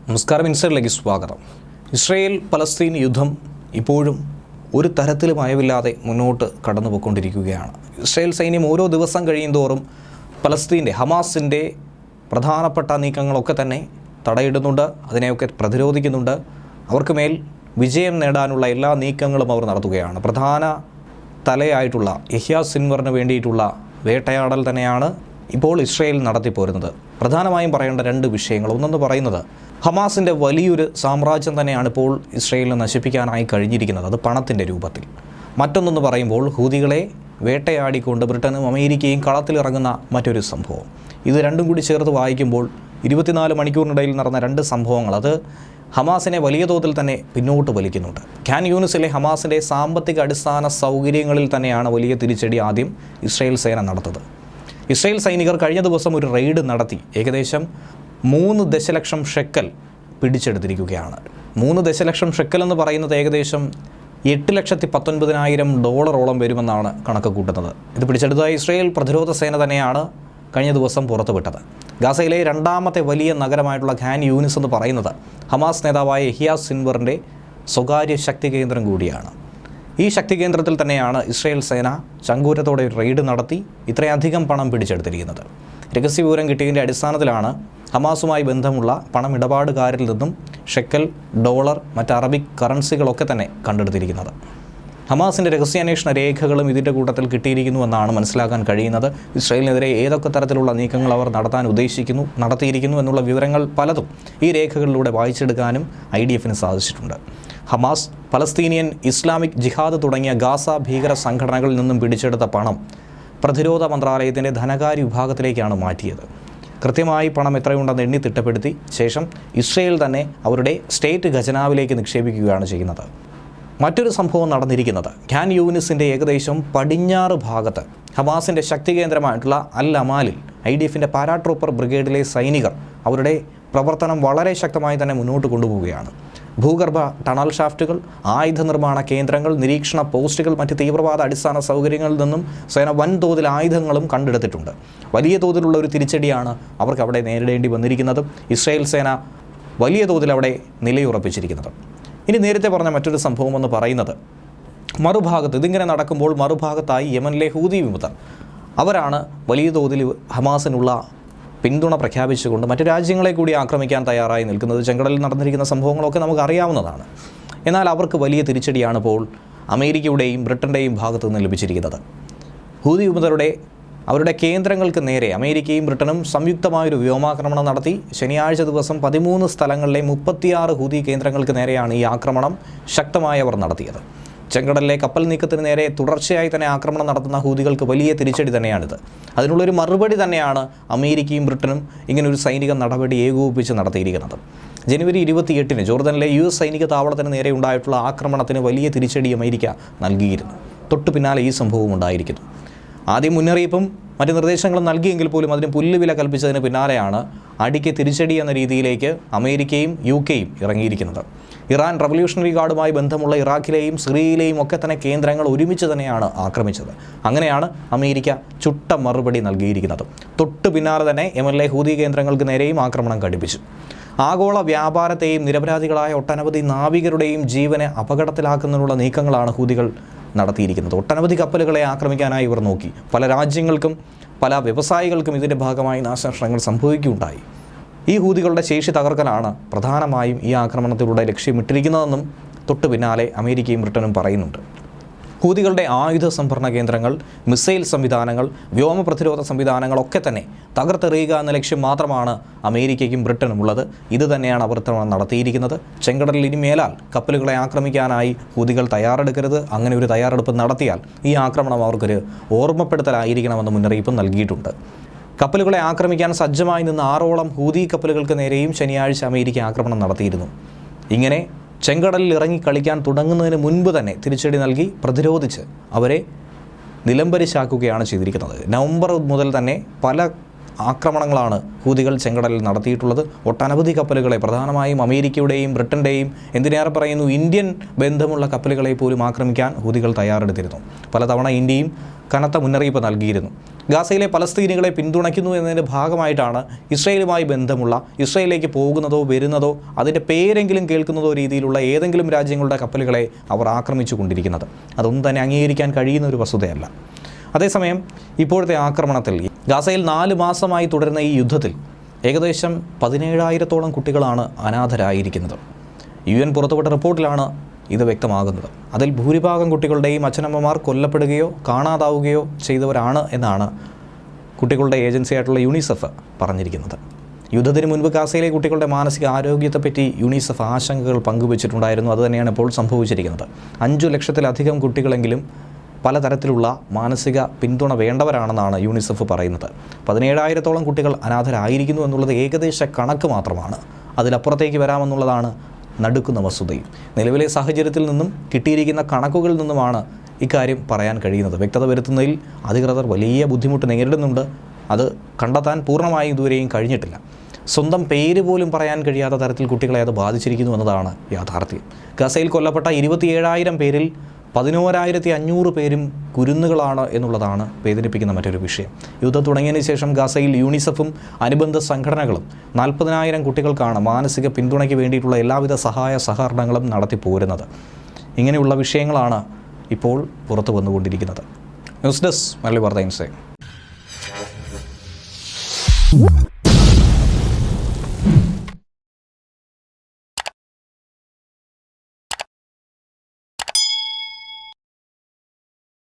നമസ്കാരം, ഇൻസൈഡിലേക്ക് സ്വാഗതം. Israel Palestine യുദ്ധം ഇപ്പോഴും ഒരു തരത്തിലും അയവില്ലാതെ മുന്നോട്ട് കടന്നുപോയിക്കൊണ്ടിരിക്കുകയാണ്. ഇസ്രായേൽ സൈന്യം ഓരോ ദിവസം കഴിയുന്തോറും പലസ്തീൻ്റെ ഹമാസിൻ്റെ പ്രധാനപ്പെട്ട നീക്കങ്ങളൊക്കെ തന്നെ തടയിടുന്നുണ്ട്, അതിനെയൊക്കെ പ്രതിരോധിക്കുന്നുണ്ട്. അവർക്ക് മേൽ വിജയം നേടാനുള്ള എല്ലാ നീക്കങ്ങളും അവർ നടത്തുകയാണ്. പ്രധാന തലയായിട്ടുള്ള യഹ്യാ സിൻവറിന് വേണ്ടിയിട്ടുള്ള വേട്ടയാടൽ തന്നെയാണ് ഇപ്പോൾ ഇസ്രായേൽ നടത്തിപ്പോരുന്നത്. പ്രധാനമായും പറയേണ്ട രണ്ട് വിഷയങ്ങൾ. ഒന്നെന്ന് പറയുന്നത് ഹമാസിൻ്റെ വലിയൊരു സാമ്രാജ്യം തന്നെയാണ് ഇപ്പോൾ ഇസ്രായേലിനെ നശിപ്പിക്കാനായി കഴിഞ്ഞിരിക്കുന്നത്, അത് പണത്തിൻ്റെ രൂപത്തിൽ. മറ്റൊന്നെന്ന് പറയുമ്പോൾ ഹൂതികളെ വേട്ടയാടിക്കൊണ്ട് ബ്രിട്ടനും അമേരിക്കയും കളത്തിലിറങ്ങുന്ന മറ്റൊരു സംഭവം. ഇത് രണ്ടും കൂടി ചേർത്ത് വായിക്കുമ്പോൾ 24 മണിക്കൂറിനിടയിൽ നടന്ന രണ്ട് സംഭവങ്ങൾ അത് ഹമാസിനെ വലിയ തോതിൽ തന്നെ പിന്നോട്ട് വലിക്കുന്നുണ്ട്. ഖാൻ യൂനിസിലെ ഹമാസിൻ്റെ സാമ്പത്തിക അടിസ്ഥാന സൗകര്യങ്ങളിൽ തന്നെയാണ് വലിയ തിരിച്ചടി ആദ്യം ഇസ്രായേൽ സേന നടത്തുന്നത്. ഇസ്രായേൽ സൈനികർ കഴിഞ്ഞ ദിവസം ഒരു റെയ്ഡ് നടത്തി ഏകദേശം 3 ദശലക്ഷം ഷെക്കൽ പിടിച്ചെടുത്തിരിക്കുകയാണ്. 3 ദശലക്ഷം ഷെക്കൽ എന്ന് പറയുന്നത് ഏകദേശം $8,19,000 വരുമെന്നാണ് കണക്ക് കൂട്ടുന്നത്. ഇത് പിടിച്ചെടുത്ത ഇസ്രായേൽ പ്രതിരോധ സേന തന്നെയാണ് കഴിഞ്ഞ ദിവസം പുറത്തുവിട്ടത്. ഗാസയിലെ രണ്ടാമത്തെ വലിയ നഗരമായിട്ടുള്ള ഖാൻ യൂനിസ് എന്ന് പറയുന്നത് ഹമാസ് നേതാവായ യഹ്യാ സിൻവറിൻ്റെ സ്വകാര്യ ശക്തി കേന്ദ്രം കൂടിയാണ്. ഈ ശക്തി കേന്ദ്രത്തിൽ തന്നെയാണ് ഇസ്രായേൽ സേന ചങ്കൂറ്റത്തോടെ റെയ്ഡ് നടത്തി ഇത്രയധികം പണം പിടിച്ചെടുത്തിരിക്കുന്നത്. രഹസ്യവിവരം കിട്ടിയതിൻ്റെ അടിസ്ഥാനത്തിലാണ് ഹമാസുമായി ബന്ധമുള്ള പണമിടപാടുകാരിൽ നിന്നും ഷെക്കൽ, ഡോളർ, മറ്റ് അറബിക് കറൻസികളൊക്കെ തന്നെ കണ്ടെടുത്തിരിക്കുന്നത്. ഹമാസിൻ്റെ രഹസ്യാന്വേഷണ രേഖകളും ഇതിൻ്റെ കൂട്ടത്തിൽ കിട്ടിയിരിക്കുന്നുവെന്നാണ് മനസ്സിലാക്കാൻ കഴിയുന്നത്. ഇസ്രായേലിനെതിരെ ഏതൊക്കെ തരത്തിലുള്ള നീക്കങ്ങൾ അവർ നടത്തിയിരിക്കുന്നു എന്നുള്ള വിവരങ്ങൾ പലതും ഈ രേഖകളിലൂടെ വായിച്ചെടുക്കാനും IDFന് സാധിച്ചിട്ടുണ്ട്. ഹമാസ്, പലസ്തീനിയൻ ഇസ്ലാമിക് ജിഹാദ് തുടങ്ങിയ ഗാസ ഭീകര സംഘടനകളിൽ നിന്നും പിടിച്ചെടുത്ത പണം പ്രതിരോധ മന്ത്രാലയത്തിൻ്റെ ധനകാര്യ വിഭാഗത്തിലേക്കാണ് മാറ്റിയത്. കൃത്യമായി പണം എത്രയുണ്ടെന്ന് എണ്ണി തിട്ടപ്പെടുത്തി ശേഷം ഇസ്രായേൽ തന്നെ അവരുടെ സ്റ്റേറ്റ് ഖജനാവിലേക്ക് നിക്ഷേപിക്കുകയാണ് ചെയ്യുന്നത്. മറ്റൊരു സംഭവം നടന്നിരിക്കുന്നത് ഖാൻ യൂനിസിൻ്റെ ഏകദേശം പടിഞ്ഞാറ് ഭാഗത്ത് ഹമാസിൻ്റെ ശക്തി കേന്ദ്രമായിട്ടുള്ള അൽ അമാലിൽ IDFൻ്റെ പാരാട്രൂപ്പർ ബ്രിഗേഡിലെ സൈനികർ അവരുടെ പ്രവർത്തനം വളരെ ശക്തമായി തന്നെ മുന്നോട്ട് കൊണ്ടുപോവുകയാണ്. ഭൂഗർഭ ടണൽ ഷാഫ്റ്റുകൾ, ആയുധ നിർമ്മാണ കേന്ദ്രങ്ങൾ, നിരീക്ഷണ പോസ്റ്റുകൾ, മറ്റ് തീവ്രവാദ അടിസ്ഥാന സൗകര്യങ്ങളിൽ നിന്നും സേന വൻതോതിൽ ആയുധങ്ങളും കണ്ടെടുത്തിട്ടുണ്ട്. വലിയ തോതിലുള്ള ഒരു തിരിച്ചടിയാണ് അവർക്ക് അവിടെ നേരിടേണ്ടി വന്നിരിക്കുന്നത്. ഇസ്രായേൽ സേന വലിയ തോതിൽ അവിടെ നിലയുറപ്പിച്ചിരിക്കുന്നത്. ഇനി നേരത്തെ പറഞ്ഞ മറ്റൊരു സംഭവം എന്ന് പറയുന്നത് മറുഭാഗത്ത് ഇതിങ്ങനെ നടക്കുമ്പോൾ മറുഭാഗത്തായി യമനിലെ ഹൂതി വിമതർ അവരാണ് വലിയ തോതിൽ ഹമാസിനുള്ള പിന്തുണ പ്രഖ്യാപിച്ചുകൊണ്ട് മറ്റു രാജ്യങ്ങളെ കൂടി ആക്രമിക്കാൻ തയ്യാറായി നിൽക്കുന്നത്. ചെങ്കടലിൽ നടന്നിരിക്കുന്ന സംഭവങ്ങളൊക്കെ നമുക്ക് അറിയാവുന്നതാണ്. എന്നാൽ അവർക്ക് വലിയ തിരിച്ചടിയാണ് ഇപ്പോൾ അമേരിക്കയുടെയും ബ്രിട്ടൻ്റെയും ഭാഗത്തു നിന്ന് ലഭിച്ചിരിക്കുന്നത്. ഹൂതി വിമതരുടെ അവരുടെ കേന്ദ്രങ്ങൾക്ക് നേരെ അമേരിക്കയും ബ്രിട്ടനും സംയുക്തമായൊരു വ്യോമാക്രമണം നടത്തി. ശനിയാഴ്ച ദിവസം 13 സ്ഥലങ്ങളിലെ 36 ഹൂതി കേന്ദ്രങ്ങൾക്ക് നേരെയാണ് ഈ ആക്രമണം ശക്തമായി അവർ നടത്തിയത്. ചെങ്കടലിലെ കപ്പൽ നീക്കത്തിന് നേരെ തുടർച്ചയായി തന്നെ ആക്രമണം നടത്തുന്ന ഹൂതികൾക്ക് വലിയ തിരിച്ചടി തന്നെയാണിത്. അതിനുള്ളൊരു മറുപടി തന്നെയാണ് അമേരിക്കയും ബ്രിട്ടനും ഇങ്ങനൊരു സൈനിക നടപടി ഏകോപിപ്പിച്ച് നടത്തിയിരിക്കുന്നത്. ജനുവരി 28-ന് ജോർദനിലെ US സൈനിക താവളത്തിന് നേരെ ഉണ്ടായിട്ടുള്ള ആക്രമണത്തിന് വലിയ തിരിച്ചടി അമേരിക്ക നൽകിയിരുന്നു. തൊട്ടു പിന്നാലെ ഈ സംഭവം ഉണ്ടായിരിക്കുന്നു. ആദ്യം മുന്നറിയിപ്പും മറ്റ് നിർദ്ദേശങ്ങളും നൽകിയെങ്കിൽ പോലും അതിന് പുല്ലുവില കൽപ്പിച്ചതിന് പിന്നാലെയാണ് അടിക്ക് തിരിച്ചടി എന്ന രീതിയിലേക്ക് അമേരിക്കയും UK-യും ഇറങ്ങിയിരിക്കുന്നത്. ഇറാൻ റവല്യൂഷണറി ഗാർഡുമായി ബന്ധമുള്ള ഇറാഖിലെയും സിറിയയിലെയും ഒക്കെ തന്നെ കേന്ദ്രങ്ങൾ ഒരുമിച്ച് തന്നെയാണ് ആക്രമിച്ചത്. അങ്ങനെയാണ് അമേരിക്ക ചുട്ട മറുപടി നൽകിയിരിക്കുന്നത്. തൊട്ടു പിന്നാലെ തന്നെ യമനിലെ ഹൂതി കേന്ദ്രങ്ങൾക്ക് നേരെയും ആക്രമണം ഘടിപ്പിച്ചു. ആഗോള വ്യാപാരത്തെയും നിരപരാധികളായ ഒട്ടനവധി നാവികരുടെയും ജീവനെ അപകടത്തിലാക്കുന്നതിനുള്ള നീക്കങ്ങളാണ് ഹൂതികൾ നടത്തിയിരിക്കുന്നത്. ഒട്ടനവധി കപ്പലുകളെ ആക്രമിക്കാനായി ഇവർ നോക്കി. പല രാജ്യങ്ങൾക്കും പല വ്യവസായികൾക്കും ഇതിൻ്റെ ഭാഗമായി നാശനഷ്ടങ്ങൾ സംഭവിക്കുകയുണ്ടായി. ഈ ഹൂതികളുടെ ശേഷി തകർക്കലാണ് പ്രധാനമായും ഈ ആക്രമണത്തിലൂടെ ലക്ഷ്യമിട്ടിരിക്കുന്നതെന്നും തൊട്ടു പിന്നാലെ അമേരിക്കയും ബ്രിട്ടനും പറയുന്നുണ്ട്. ഹൂതികളുടെ ആയുധ സംഭരണ കേന്ദ്രങ്ങൾ, മിസൈൽ സംവിധാനങ്ങൾ, വ്യോമ പ്രതിരോധ സംവിധാനങ്ങളൊക്കെ തന്നെ തകർത്തെറിയുക എന്ന ലക്ഷ്യം മാത്രമാണ് അമേരിക്കയ്ക്കും ബ്രിട്ടനും ഉള്ളത്. ഇത് തന്നെയാണ് അവർ നടത്തിയിരിക്കുന്നത്. ചെങ്കടലിൽ ഇനി മേലാൽ കപ്പലുകളെ ആക്രമിക്കാനായി ഹൂതികൾ തയ്യാറെടുക്കരുത്. അങ്ങനെ ഒരു തയ്യാറെടുപ്പ് നടത്തിയാൽ ഈ ആക്രമണം അവർക്കൊരു ഓർമ്മപ്പെടുത്തലായിരിക്കണമെന്ന് മുന്നറിയിപ്പ് നൽകിയിട്ടുണ്ട്. കപ്പലുകളെ ആക്രമിക്കാൻ സജ്ജമായി നിന്ന് 6ഓളം ഹൂതി കപ്പലുകൾക്ക് നേരെയും ശനിയാഴ്ച അമേരിക്ക ആക്രമണം നടത്തിയിരുന്നു. ഇങ്ങനെ ചെങ്കടലിൽ ഇറങ്ങി കളിക്കാൻ തുടങ്ങുന്നതിന് മുൻപ് തന്നെ തിരിച്ചടി നൽകി പ്രതിരോധിച്ച് അവരെ നിലംപരിശാക്കുകയാണ് ചെയ്തിരിക്കുന്നത്. നവംബർ മുതൽ തന്നെ പല ആക്രമണങ്ങളാണ് ഹൂതികൾ ചെങ്കടലിൽ നടത്തിയിട്ടുള്ളത്. ഒട്ടനവധി കപ്പലുകളെ, പ്രധാനമായും അമേരിക്കയുടെയും ബ്രിട്ടൻ്റെയും, എന്തിനേറെ പറയുന്നു ഇന്ത്യൻ ബന്ധമുള്ള കപ്പലുകളെ പോലും ആക്രമിക്കാൻ ഹൂതികൾ തയ്യാറെടുത്തിരുന്നു. പലതവണ ഇന്ത്യയും കനത്ത മുന്നറിയിപ്പ് നൽകിയിരുന്നു. ഗാസയിലെ പലസ്തീനികളെ പിന്തുണയ്ക്കുന്നു എന്നതിൻ്റെ ഭാഗമായിട്ടാണ് ഇസ്രയേലുമായി ബന്ധമുള്ള, ഇസ്രയേലിലേക്ക് പോകുന്നതോ വരുന്നതോ അതിൻ്റെ പേരെങ്കിലും കേൾക്കുന്നതോ രീതിയിലുള്ള ഏതെങ്കിലും രാജ്യങ്ങളുടെ കപ്പലുകളെ അവർ ആക്രമിച്ചു കൊണ്ടിരിക്കുന്നത്. അതൊന്നും തന്നെ അംഗീകരിക്കാൻ കഴിയുന്ന ഒരു വസ്തുതയല്ല. അതേസമയം ഇപ്പോഴത്തെ ആക്രമണത്തിൽ ഗാസയിൽ 4 മാസമായി തുടരുന്ന ഈ യുദ്ധത്തിൽ ഏകദേശം 17,000-ഓളം കുട്ടികളാണ് അനാഥരായിരിക്കുന്നത്. UN പുറത്തുവിട്ട റിപ്പോർട്ടിലാണ് ഇത് വ്യക്തമാകുന്നത്. അതിൽ ഭൂരിഭാഗം കുട്ടികളുടെയും അച്ഛനമ്മമാർ കൊല്ലപ്പെടുകയോ കാണാതാവുകയോ ചെയ്തവരാണ് എന്നാണ് കുട്ടികളുടെ ഏജൻസിയായിട്ടുള്ള യൂണിസെഫ് പറഞ്ഞിരിക്കുന്നത്. യുദ്ധത്തിന് മുൻപ് ഗാസയിലെ കുട്ടികളുടെ മാനസിക ആരോഗ്യത്തെപ്പറ്റി യൂണിസെഫ് ആശങ്കകൾ പങ്കുവച്ചിട്ടുണ്ടായിരുന്നു. അതുതന്നെയാണ് ഇപ്പോൾ സംഭവിച്ചിരിക്കുന്നത്. 5 ലക്ഷത്തിലധികം കുട്ടികളെങ്കിലും പലതരത്തിലുള്ള മാനസിക പിന്തുണ വേണ്ടവരാണെന്നാണ് യൂണിസെഫ് പറയുന്നത്. 17,000-ഓളം കുട്ടികൾ അനാഥരായിരിക്കുന്നു എന്നുള്ളത് ഏകദേശ കണക്ക് മാത്രമാണ്. അതിലപ്പുറത്തേക്ക് വരാമെന്നുള്ളതാണ് നടുക്കുന്ന വസ്തുതയും. നിലവിലെ സാഹചര്യത്തിൽ നിന്നും കിട്ടിയിരിക്കുന്ന കണക്കുകളിൽ നിന്നുമാണ് ഇക്കാര്യം പറയാൻ കഴിയുന്നത്. വ്യക്തത വരുത്തുന്നതിൽ അധികൃതർ വലിയ ബുദ്ധിമുട്ട് നേരിടുന്നുണ്ട്. അത് കണ്ടെത്താൻ പൂർണ്ണമായും ഇതുവരെയും കഴിഞ്ഞിട്ടില്ല. സ്വന്തം പേര് പോലും പറയാൻ കഴിയാത്ത തരത്തിൽ കുട്ടികളെ അത് ബാധിച്ചിരിക്കുന്നു എന്നതാണ് യാഥാർത്ഥ്യം. ഗസയിൽ കൊല്ലപ്പെട്ട 27,000 പേരിൽ 11,500 പേരും കുരുന്നുകളാണ് എന്നുള്ളതാണ് വേദനിപ്പിക്കുന്ന മറ്റൊരു വിഷയം. യുദ്ധം തുടങ്ങിയതിന് ശേഷം ഗാസയിൽ യൂണിസെഫും അനുബന്ധ സംഘടനകളും 40,000 കുട്ടികൾക്കാണ് മാനസിക പിന്തുണയ്ക്ക് വേണ്ടിയിട്ടുള്ള എല്ലാവിധ സഹായ സഹകരണങ്ങളും നടത്തി പോരുന്നത്. ഇങ്ങനെയുള്ള വിഷയങ്ങളാണ് ഇപ്പോൾ പുറത്തു വന്നുകൊണ്ടിരിക്കുന്നത്. ന്യൂസ് ഡെസ്ക് മലയാളി വാർത്ത.